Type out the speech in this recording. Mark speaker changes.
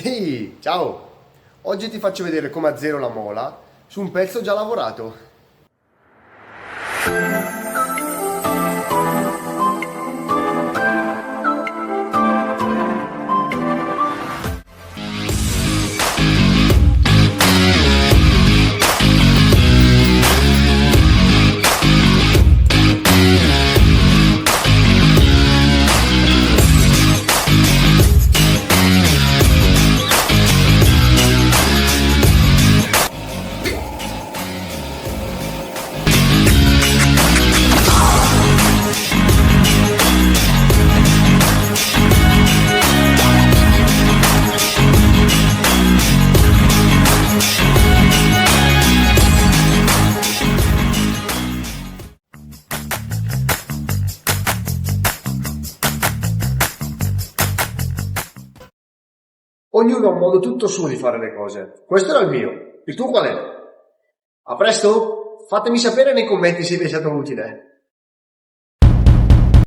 Speaker 1: Ehi, ciao! Oggi ti faccio vedere come azzero la mola su un pezzo già lavorato. Ognuno ha un modo tutto suo di fare le cose. Questo era il mio. Il tuo qual è? A presto? Fatemi sapere nei commenti se vi è stato utile.